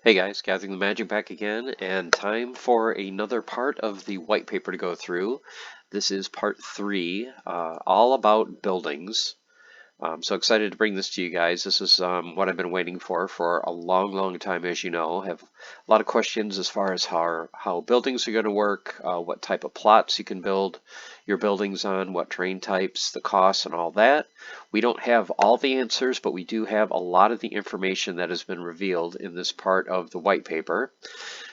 Hey guys, Gathering the Magic back again, and time for another part of the white paper to go through. This is part 3, all about buildings. I'm so excited to bring this to you guys. This is what I've been waiting for a long time, as you know. I have a lot of questions as far as how buildings are going to work, what type of plots you can build your buildings on, what terrain types, the costs, and all that. We don't have all the answers, but we do have a lot of the information that has been revealed in this part of the white paper.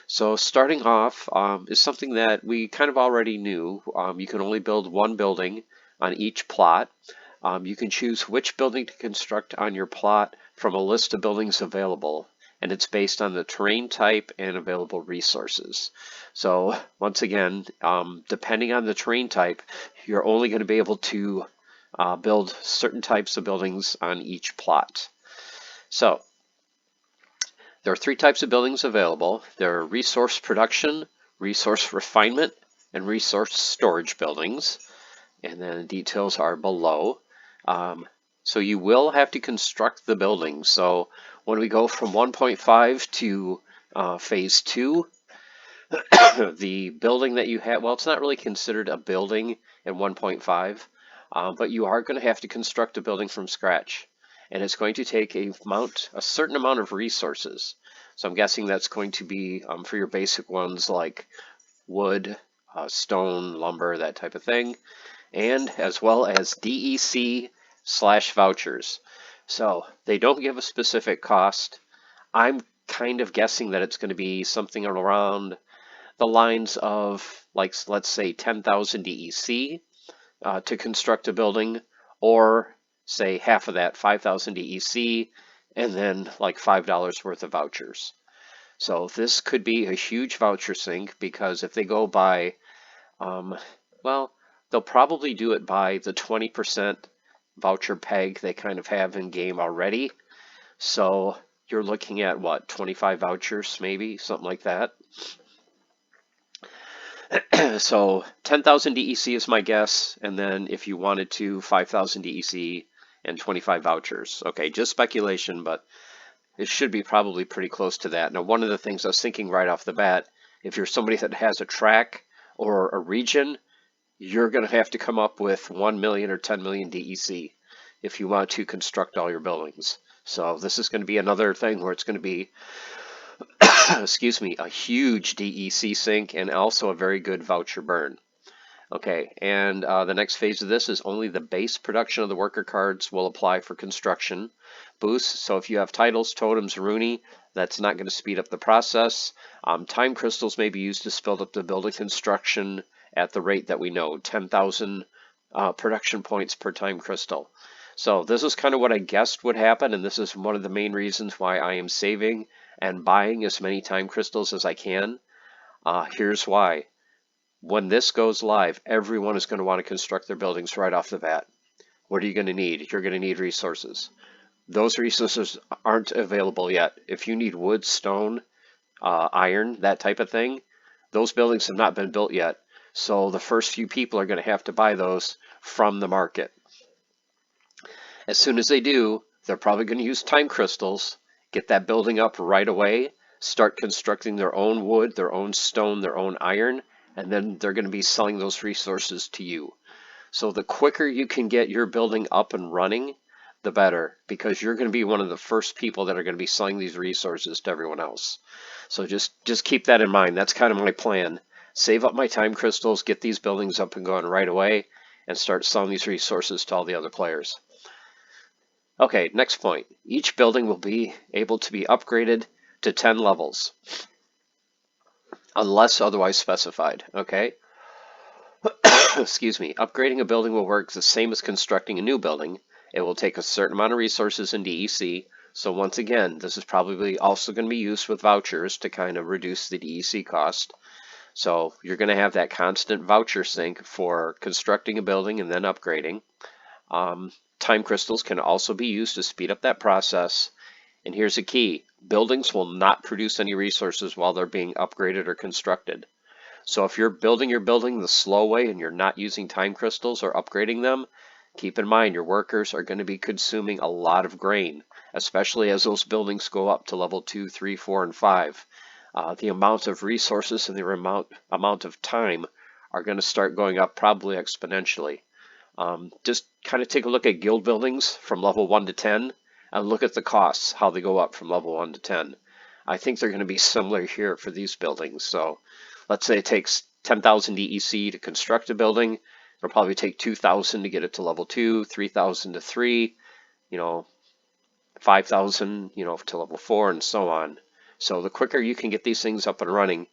So starting off is something that we kind of already knew. You can only build one building on each plot. You can choose which building to construct on your plot from a list of buildings available, and it's based on the terrain type and available resources. So once again, depending on the terrain type, you're only going to be able to build certain types of buildings on each plot. So there are 3 types of buildings available. There are resource production, resource refinement, and resource storage buildings. And then the details are below. So you will have to construct the building. So when we go from 1.5 to phase 2, the building that you have, well, it's not really considered a building in 1.5, but you are going to have to construct a building from scratch. And it's going to take a certain amount of resources. So I'm guessing that's going to be for your basic ones like wood, stone, lumber, that type of thing, and as well as DEC/vouchers. So they don't give a specific cost. I'm kind of guessing that it's going to be something around the lines of, like, let's say 10,000 DEC to construct a building, or say half of that, 5,000 DEC, and then like $5 worth of vouchers. So this could be a huge voucher sink, because if they go by, well, they'll probably do it by the 20% voucher peg they kind of have in game already. So you're looking at what, 25 vouchers maybe, something like that. So 10,000 DEC is my guess, and then if you wanted to, 5,000 DEC and 25 vouchers. Okay, just speculation, but it should be probably pretty close to that. Now, one of the things I was thinking right off the bat, if you're somebody that has a track or a region, you're going to have to come up with 1 million or 10 million DEC if you want to construct all your buildings. So this is going to be another thing where it's going to be excuse me, a huge DEC sink and also a very good voucher burn. Okay, and the next phase of this is only the base production of the worker cards will apply for construction boosts. So if you have titles, totems, Rooney, that's not going to speed up the process. Time crystals may be used to speed up the building construction at the rate that we know, 10,000 production points per time crystal. So this is kind of what I guessed would happen, and this is one of the main reasons why I am saving and buying as many time crystals as I can. Here's why. When this goes live, everyone is going to want to construct their buildings right off the bat. What are you going to need? You're going to need resources. Those resources aren't available yet. If you need wood, stone, iron, that type of thing, those buildings have not been built yet. So the first few people are going to have to buy those from the market. As soon as they do, they're probably going to use time crystals, get that building up right away, start constructing their own wood, their own stone, their own iron, and then they're going to be selling those resources to you. So the quicker you can get your building up and running, the better, because you're going to be one of the first people that are going to be selling these resources to everyone else. So just keep that in mind. That's kind of my plan. Save up my time crystals, get these buildings up and going right away, and start selling these resources to all the other players. Okay, next point. Each building will be able to be upgraded to 10 levels, unless otherwise specified, okay? Excuse me. Upgrading a building will work the same as constructing a new building. It will take a certain amount of resources in DEC. So once again, this is probably also going to be used with vouchers to kind of reduce the DEC cost. So you're going to have that constant voucher sink for constructing a building and then upgrading. Time crystals can also be used to speed up that process. And here's a key. Buildings will not produce any resources while they're being upgraded or constructed. So if you're building your building the slow way and you're not using time crystals or upgrading them, keep in mind your workers are going to be consuming a lot of grain. especially as those buildings go up to level 2, 3, 4, and 5. The amount of resources and the amount of time are going to start going up probably exponentially. Just kind of take a look at guild buildings from level 1 to 10 and look at the costs, how they go up from level 1 to 10. I think they're going to be similar here for these buildings. So let's say it takes 10,000 DEC to construct a building. It'll probably take 2,000 to get it to level 2, 3,000 to 3, 5,000, to level 4, and so on. So the quicker you can get these things up and running,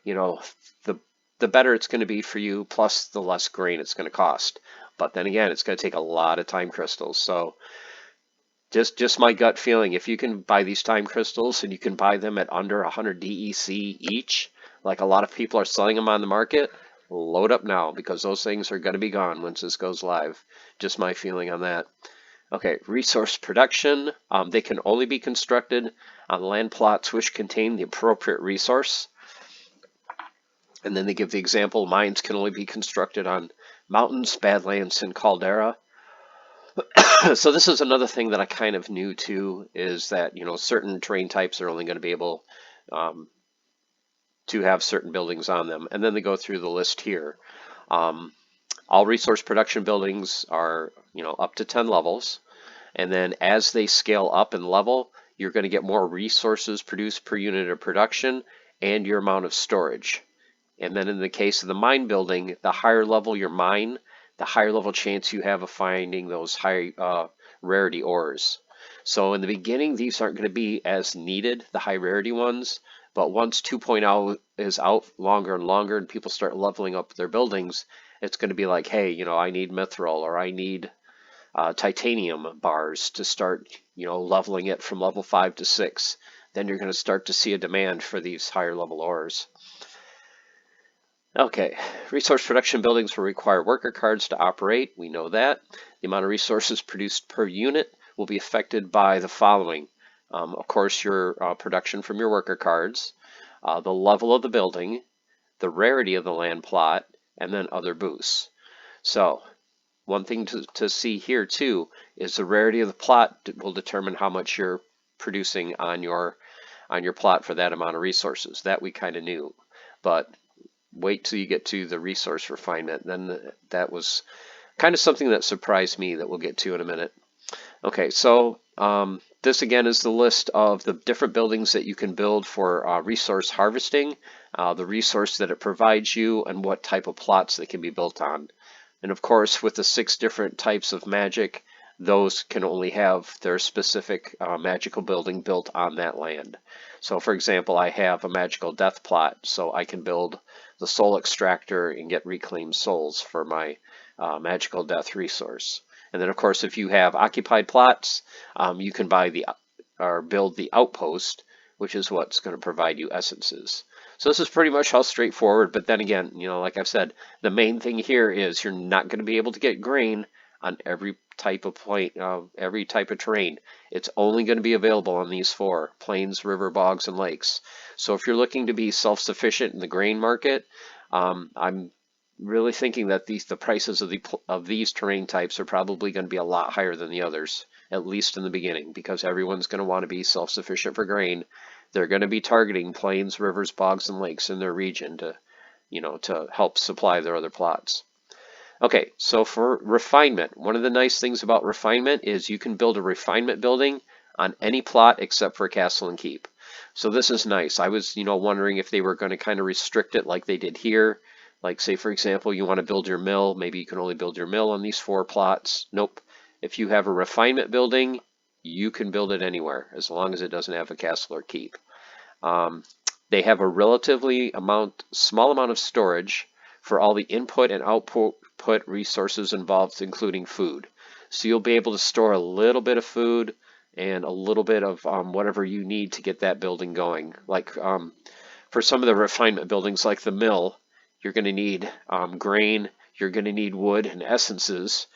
the better it's going to be for you, plus the less grain it's going to cost. But then again, it's going to take a lot of time crystals. So just my gut feeling, if you can buy these time crystals and you can buy them at under 100 DEC each, like a lot of people are selling them on the market, load up now because those things are going to be gone once this goes live. Just my feeling on that. Okay, resource production. They can only be constructed on land plots which contain the appropriate resource. And then they give the example, mines can only be constructed on mountains, badlands, and caldera. So this is another thing that I kind of knew too, is that, certain terrain types are only going to be able to have certain buildings on them. And then they go through the list here. All resource production buildings are, up to 10 levels. And then as they scale up in level, you're going to get more resources produced per unit of production and your amount of storage. And then in the case of the mine building, the higher level your mine, the higher level chance you have of finding those high rarity ores. So in the beginning, these aren't going to be as needed, the high rarity ones. But once 2.0 is out longer and longer and people start leveling up their buildings, it's going to be like, hey, I need mithril, or I need titanium bars to start, leveling it from level 5 to 6. Then you're going to start to see a demand for these higher level ores. Okay, resource production buildings will require worker cards to operate. We know that. The amount of resources produced per unit will be affected by the following. Of course, your production from your worker cards, the level of the building, the rarity of the land plot, and then other boosts. So one thing to see here too is the rarity of the plot will determine how much you're producing on your plot for that amount of resources. That we kind of knew, but wait till you get to the resource refinement. Then that was kind of something that surprised me that we'll get to in a minute. Okay, so this again is the list of the different buildings that you can build for resource harvesting, the resource that it provides you, and what type of plots they can be built on. And of course, with the 6 different types of magic, those can only have their specific magical building built on that land. So for example, I have a magical death plot, so I can build the soul extractor and get reclaimed souls for my magical death resource. And then of course, if you have occupied plots, you can build the outpost, which is what's going to provide you essences. So this is pretty much all straightforward, but then again, like I've said, the main thing here is you're not going to be able to get grain on every type of every type of terrain. It's only going to be available on these 4: plains, river, bogs, and lakes. So if you're looking to be self-sufficient in the grain market, I'm really thinking that the prices of these terrain types are probably going to be a lot higher than the others, at least in the beginning, because everyone's going to want to be self-sufficient for grain. They're going to be targeting plains, rivers, bogs, and lakes in their region to help supply their other plots. Okay, so for refinement, one of the nice things about refinement is you can build a refinement building on any plot except for castle and keep. So this is nice. I was, wondering if they were going to kind of restrict it like they did here. Like, say, for example, you want to build your mill. Maybe you can only build your mill on these 4 plots. Nope. If you have a refinement building, you can build it anywhere as long as it doesn't have a castle or keep. They have a relatively small amount of storage for all the input and output resources involved, including food. So you'll be able to store a little bit of food and a little bit of whatever you need to get that building going. Like for some of the refinement buildings, like the mill, you're going to need grain, you're going to need wood and essences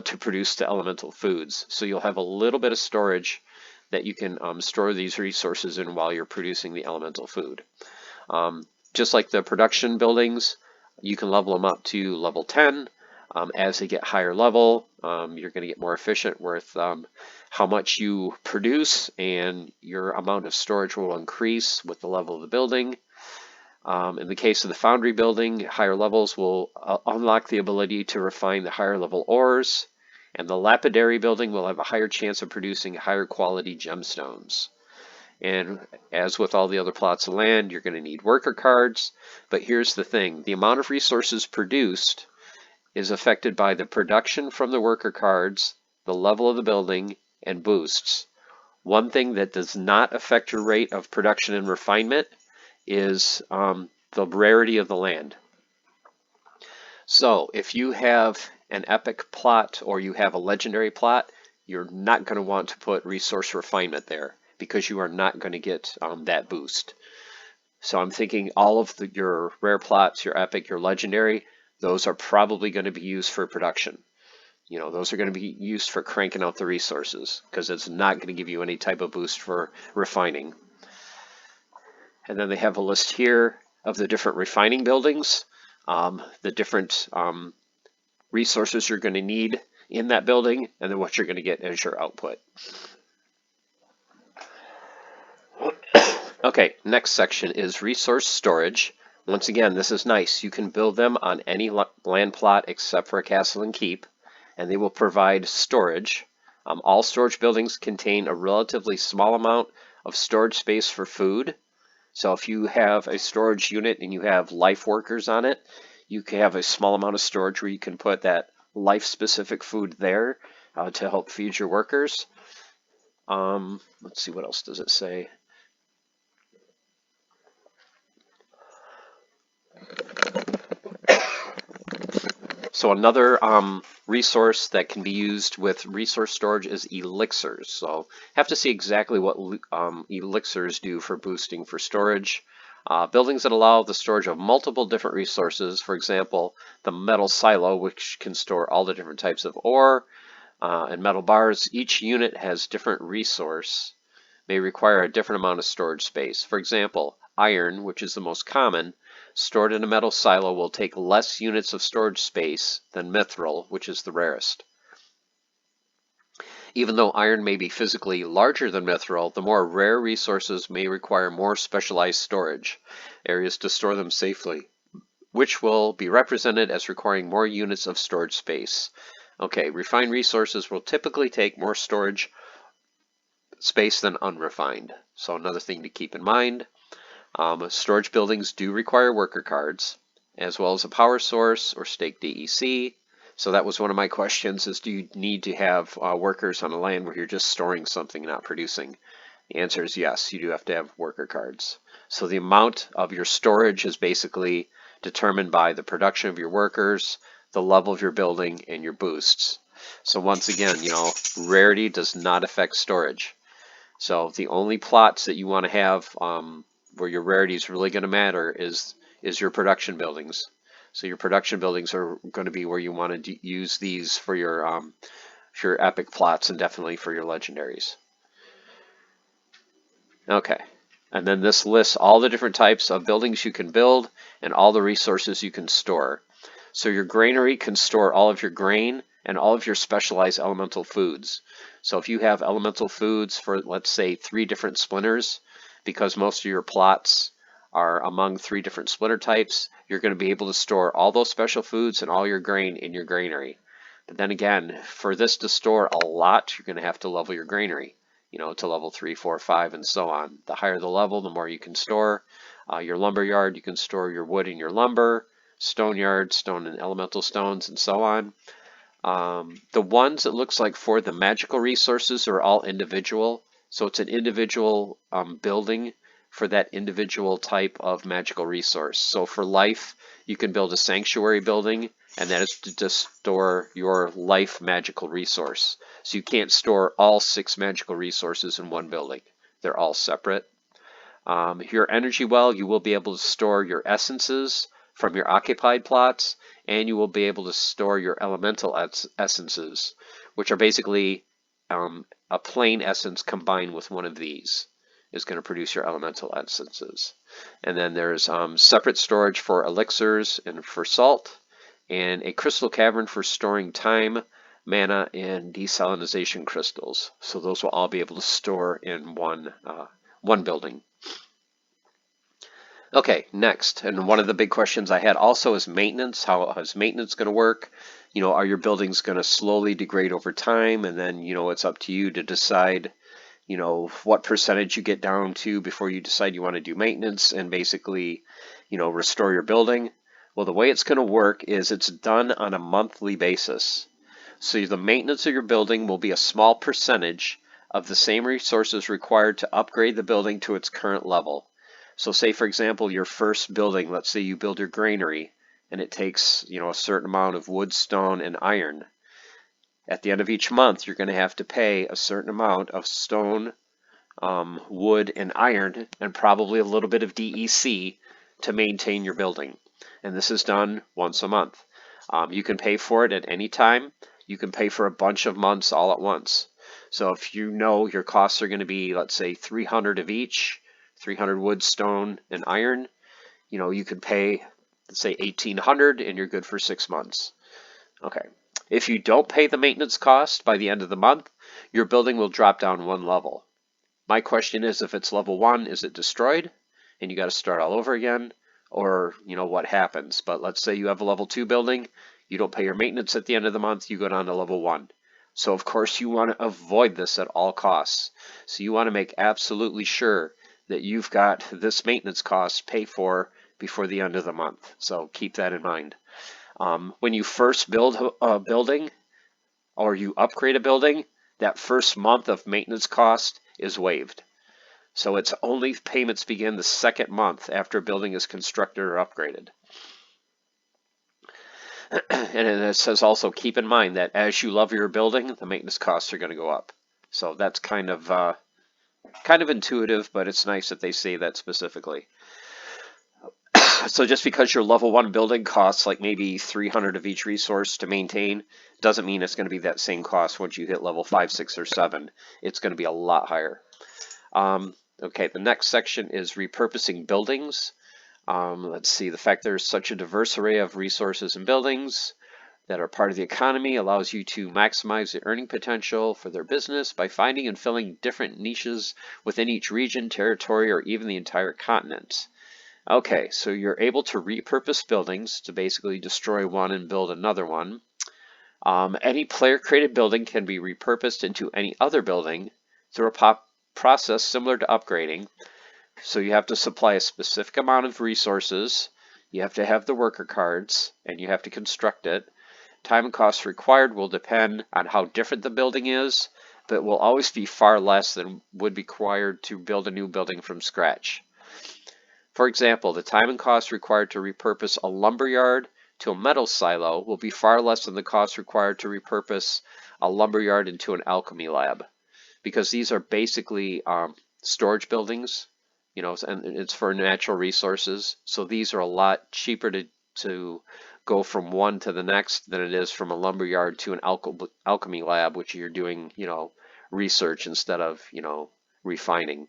to produce the elemental foods. So you'll have a little bit of storage that you can store these resources in while you're producing the elemental food. Just like the production buildings, you can level them up to level 10. As they get higher level, you're going to get more efficient with how much you produce, and your amount of storage will increase with the level of the building. In the case of the foundry building, higher levels will unlock the ability to refine the higher level ores, and the lapidary building will have a higher chance of producing higher quality gemstones. And as with all the other plots of land, you're going to need worker cards. But here's the thing, the amount of resources produced is affected by the production from the worker cards, the level of the building, and boosts. One thing that does not affect your rate of production and refinement is the rarity of the land. So if you have an epic plot or you have a legendary plot, you're not going to want to put resource refinement there because you are not going to get that boost. So I'm thinking all of your rare plots, your epic, your legendary, those are probably going to be used for production. You know, those are going to be used for cranking out the resources because it's not going to give you any type of boost for refining. And then they have a list here of the different refining buildings, the different resources you're going to need in that building, and then what you're going to get as your output. Okay, next section is resource storage. Once again, this is nice. You can build them on any land plot except for a castle and keep, and they will provide storage. All storage buildings contain a relatively small amount of storage space for food. So if you have a storage unit and you have life workers on it, you can have a small amount of storage where you can put that life-specific food there to help feed your workers. Let's see, what else does it say? So another resource that can be used with resource storage is elixirs. So have to see exactly what elixirs do for boosting for storage. Buildings that allow the storage of multiple different resources, for example, the metal silo, which can store all the different types of ore, and metal bars. Each unit has different resource, may require a different amount of storage space. For example, iron, which is the most common, stored in a metal silo will take less units of storage space than mithril, which is the rarest. Even though iron may be physically larger than mithril, the more rare resources may require more specialized storage areas to store them safely, which will be represented as requiring more units of storage space. Okay, refined resources will typically take more storage space than unrefined. So another thing to keep in mind. Storage buildings do require worker cards, as well as a power source or stake DEC. So that was one of my questions, is do you need to have workers on a land where you're just storing something, not producing? The answer is yes, you do have to have worker cards. So the amount of your storage is basically determined by the production of your workers, the level of your building, and your boosts. So once again, you know, rarity does not affect storage. So the only plots that you want to have where your rarity is really going to matter is your production buildings. So your production buildings are going to be where you want to use these for your epic plots and definitely for your legendaries. Okay, and then this lists all the different types of buildings you can build and all the resources you can store. So your granary can store all of your grain and all of your specialized elemental foods. So if you have elemental foods for, let's say, 3 different splinters, because most of your plots are among 3 different splinter types, you're going to be able to store all those special foods and all your grain in your granary. But then again, for this to store a lot, you're going to have to level your granary, you know, to level 3, 4, 5, and so on. The higher the level, the more you can store. Your lumber yard, you can store your wood and your lumber. Stone yard, stone and elemental stones, and so on. The ones it looks like for the magical resources are all individual. So it's an individual building for that individual type of magical resource. So for life, you can build a sanctuary building, and that is to just store your life magical resource. So you can't store all 6 magical resources in one building. They're all separate. Your energy well, you will be able to store your essences from your occupied plots, and you will be able to store your elemental essences, which are basically a plain essence combined with one of these is going to produce your elemental essences. And then there's separate storage for elixirs and for salt, and a crystal cavern for storing time, mana, and desalinization crystals. So those will all be able to store in one building. Okay, next, and one of the big questions I had also is maintenance. How is maintenance going to work? Are your buildings going to slowly degrade over time? And then, it's up to you to decide, what percentage you get down to before you decide you want to do maintenance and basically, restore your building. Well, the way it's going to work is it's done on a monthly basis. So the maintenance of your building will be a small percentage of the same resources required to upgrade the building to its current level. So say, for example, your first building, let's say you build your granary, and it takes, a certain amount of wood, stone, and iron. At the end of each month, you're going to have to pay a certain amount of stone, wood, and iron, and probably a little bit of DEC to maintain your building. And this is done once a month. You can pay for it at any time. You can pay for a bunch of months all at once. So if you know your costs are going to be, let's say, 300 of each, 300 wood, stone, and iron, you could pay, let's say, 1,800 and you're good for 6 months. Okay. If you don't pay the maintenance cost by the end of the month, your building will drop down one level. My question is, if it's level 1, is it destroyed and you got to start all over again? Or, what happens? But let's say you have a level 2 building, you don't pay your maintenance at the end of the month, you go down to level 1. So of course you want to avoid this at all costs. So you want to make absolutely sure that you've got this maintenance cost paid for before the end of the month. So keep that in mind. When you first build a building or you upgrade a building, that first month of maintenance cost is waived. So its only payments begin the second month after a building is constructed or upgraded. And it says also, keep in mind that as you love your building, the maintenance costs are going to go up. So that's kind of intuitive, but it's nice that they say that specifically. So just because your level 1 building costs like maybe 300 of each resource to maintain, doesn't mean it's going to be that same cost once you hit level 5, 6, or 7. It's going to be a lot higher. Okay, the next section is repurposing buildings. Let's see, the fact there's such a diverse array of resources and buildings that are part of the economy allows you to maximize the earning potential for their business by finding and filling different niches within each region, territory, or even the entire continent. Okay, so you're able to repurpose buildings to basically destroy one and build another one. Any player-created building can be repurposed into any other building through a process similar to upgrading. So you have to supply a specific amount of resources, you have to have the worker cards, and you have to construct it. Time and cost required will depend on how different the building is, but will always be far less than would be required to build a new building from scratch. For example, the time and cost required to repurpose a lumberyard to a metal silo will be far less than the cost required to repurpose a lumberyard into an alchemy lab, because these are basically storage buildings, and it's for natural resources. So these are a lot cheaper to go from one to the next than it is from a lumberyard to an alchemy lab, which you're doing, research instead of, refining.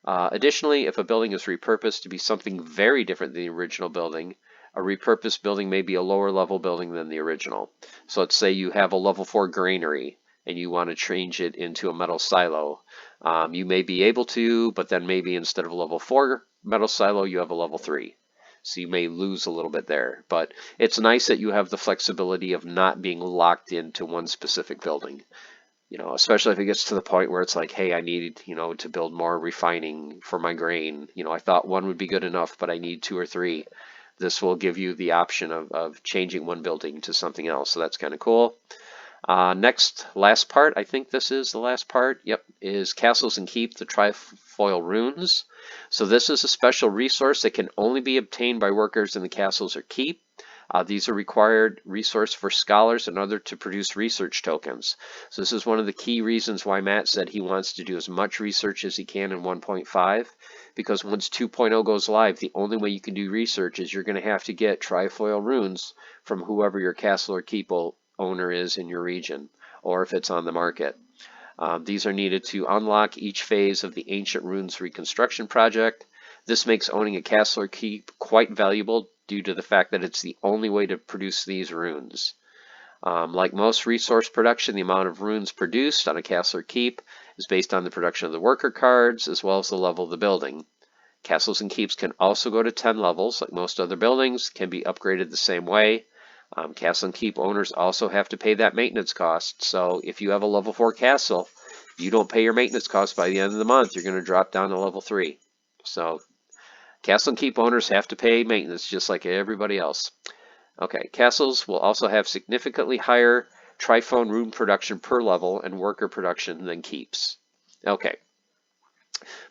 Additionally, if a building is repurposed to be something very different than the original building, a repurposed building may be a lower level building than the original. So let's say you have a level 4 granary and you want to change it into a metal silo. You may be able to, but then maybe instead of a level 4 metal silo, you have a level 3. So you may lose a little bit there. But it's nice that you have the flexibility of not being locked into one specific building. Especially if it gets to the point where it's like, hey, I need, to build more refining for my grain. I thought one would be good enough, but I need 2 or 3. This will give you the option of changing one building to something else. So that's kind of cool. Last part, I think this is the last part, is Castles and Keep, the Trifoil Runes. So this is a special resource that can only be obtained by workers in the castles or keep. These are required resource for scholars and others to produce research tokens. So this is one of the key reasons why Matt said he wants to do as much research as he can in 1.5, because once 2.0 goes live, the only way you can do research is you're going to have to get Trifoil Runes from whoever your castle or keep owner is in your region, or if it's on the market. These are needed to unlock each phase of the Ancient Runes reconstruction project. This makes owning a castle or keep quite valuable due to the fact that it's the only way to produce these runes. Like most resource production, the amount of runes produced on a castle or keep is based on the production of the worker cards as well as the level of the building. Castles and keeps can also go to 10 levels, like most other buildings, can be upgraded the same way. Castle and keep owners also have to pay that maintenance cost. So if you have a level 4 castle, you don't pay your maintenance cost by the end of the month, you're going to drop down to level 3. So castle and keep owners have to pay maintenance just like everybody else. Okay, castles will also have significantly higher triphone rune production per level and worker production than keeps. Okay.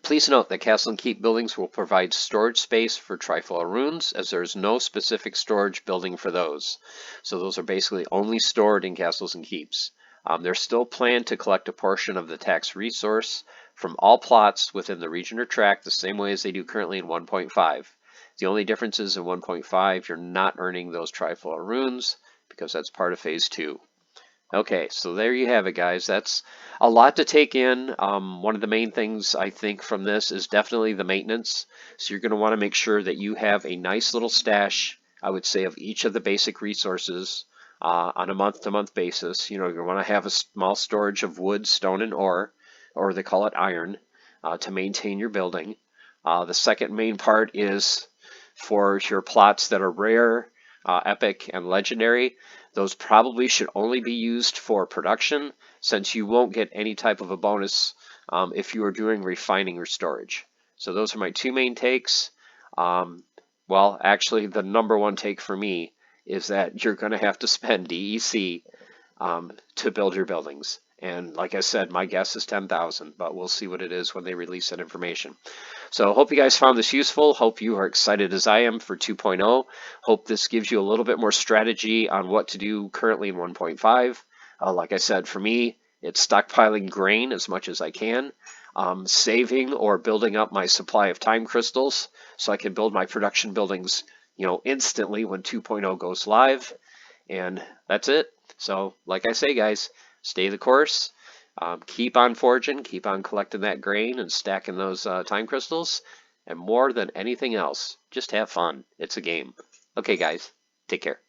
Please note that castle and keep buildings will provide storage space for trifoil runes, as there is no specific storage building for those. So those are basically only stored in castles and keeps. There's still planned to collect a portion of the tax resource from all plots within the region or tract the same way as they do currently in 1.5. The only difference is in 1.5 you're not earning those trifoil runes because that's part of phase 2. Okay, so there you have it, guys. That's a lot to take in. One of the main things I think from this is definitely the maintenance. So you're going to want to make sure that you have a nice little stash, I would say, of each of the basic resources on a month-to-month basis. You know, you're going to want to have a small storage of wood, stone, and ore, or they call it iron, to maintain your building. The second main part is for your plots that are rare, epic, and legendary. Those probably should only be used for production, since you won't get any type of a bonus if you are doing refining or storage. So those are my two main takes. Well, actually, the number one take for me is that you're going to have to spend DEC to build your buildings. And like I said, my guess is 10,000, but we'll see what it is when they release that information. So hope you guys found this useful. Hope you are excited as I am for 2.0. Hope this gives you a little bit more strategy on what to do currently in 1.5. Like I said, for me, it's stockpiling grain as much as I can, saving or building up my supply of time crystals so I can build my production buildings, you know, instantly when 2.0 goes live. And that's it. So like I say, guys, stay the course. Keep on foraging, keep on collecting that grain and stacking those time crystals. And more than anything else, just have fun. It's a game. Okay, guys, take care.